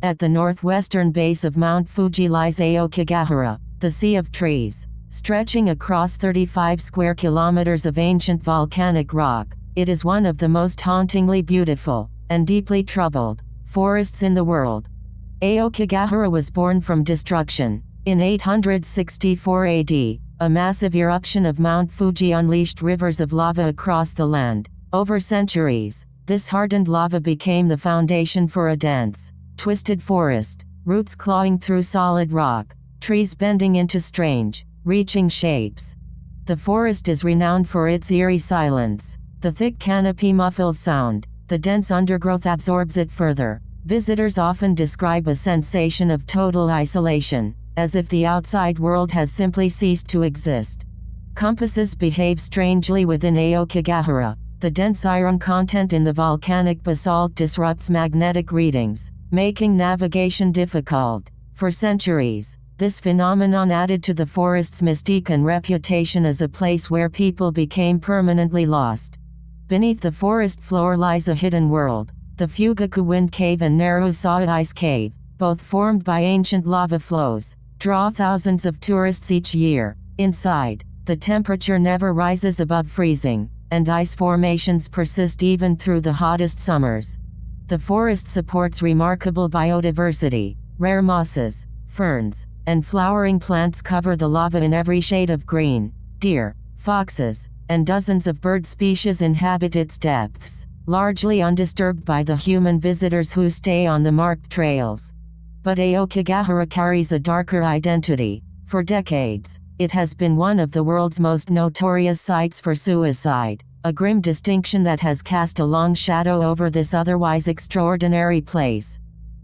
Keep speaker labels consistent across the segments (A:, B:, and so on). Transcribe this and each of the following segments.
A: At the northwestern base of Mount Fuji lies Aokigahara, the Sea of Trees. Stretching across 35 square kilometers of ancient volcanic rock, it is one of the most hauntingly beautiful, and deeply troubled, forests in the world. Aokigahara was born from destruction. In 864 AD, a massive eruption of Mount Fuji unleashed rivers of lava across the land. Over centuries, this hardened lava became the foundation for a dense, twisted forest, roots clawing through solid rock, trees bending into strange, reaching shapes. The forest is renowned for its eerie silence. The thick canopy muffles sound, the dense undergrowth absorbs it further. Visitors often describe a sensation of total isolation, as if the outside world has simply ceased to exist. Compasses behave strangely within Aokigahara. The dense iron content in the volcanic basalt disrupts magnetic readings, making navigation difficult. For centuries, this phenomenon added to the forest's mystique and reputation as a place where people became permanently lost. Beneath the forest floor lies a hidden world, the Fugaku Wind Cave and Narusawa Ice Cave, both formed by ancient lava flows, draw thousands of tourists each year. Inside, the temperature never rises above freezing, and ice formations persist even through the hottest summers. The forest supports remarkable biodiversity. Rare mosses, ferns, and flowering plants cover the lava in every shade of green. Deer, foxes, and dozens of bird species inhabit its depths, largely undisturbed by the human visitors who stay on the marked trails. But Aokigahara carries a darker identity. For decades, it has been one of the world's most notorious sites for suicide, a grim distinction that has cast a long shadow over this otherwise extraordinary place.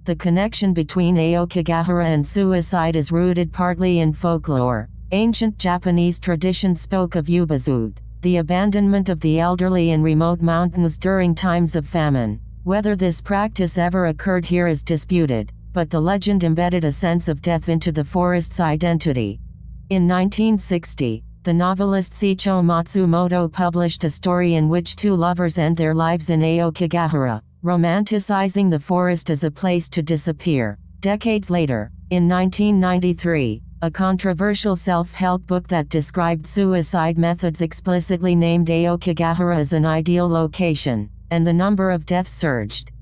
A: The connection between Aokigahara and suicide is rooted partly in folklore. Ancient Japanese tradition spoke of yubazut, the abandonment of the elderly in remote mountains during times of famine. Whether this practice ever occurred here is disputed, but the legend embedded a sense of death into the forest's identity. In 1960, the novelist Seicho Matsumoto published a story in which two lovers end their lives in Aokigahara, romanticizing the forest as a place to disappear. Decades later, in 1993, a controversial self-help book that described suicide methods explicitly named Aokigahara as an ideal location, and the number of deaths surged.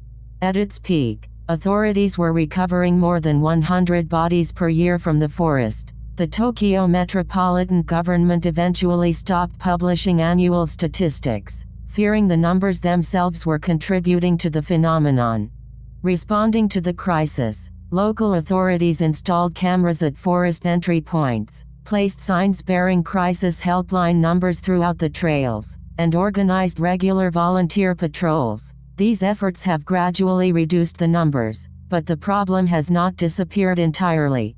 A: At its peak, authorities were recovering more than 100 bodies per year from the forest. The Tokyo Metropolitan Government eventually stopped publishing annual statistics, fearing the numbers themselves were contributing to the phenomenon. Responding to the crisis, local authorities installed cameras at forest entry points, placed signs bearing crisis helpline numbers throughout the trails, and organized regular volunteer patrols. These efforts have gradually reduced the numbers, but the problem has not disappeared entirely.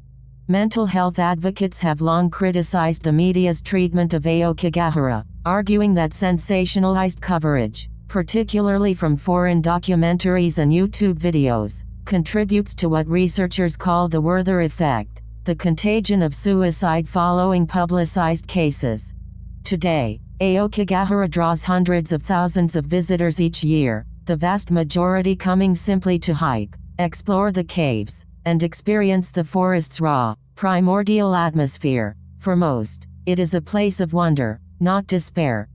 A: Mental health advocates have long criticized the media's treatment of Aokigahara, arguing that sensationalized coverage, particularly from foreign documentaries and YouTube videos, contributes to what researchers call the Werther effect, the contagion of suicide following publicized cases. Today, Aokigahara draws hundreds of thousands of visitors each year, the vast majority coming simply to hike, explore the caves, and experience the forest's raw, primordial atmosphere. For most, it is a place of wonder, not despair.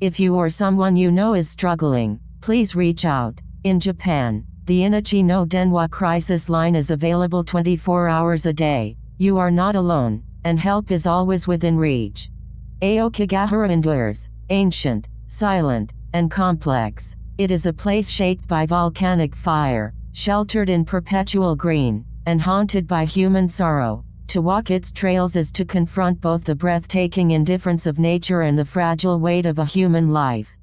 A: If you or someone you know is struggling, please reach out. In Japan, the Inichi no Denwa crisis line is available 24 hours a day. You are not alone, and help is always within reach. Aokigahara endures, ancient, silent, and complex. It is a place shaped by volcanic fire, sheltered in perpetual green, and haunted by human sorrow. To walk its trails is to confront both the breathtaking indifference of nature and the fragile weight of a human life.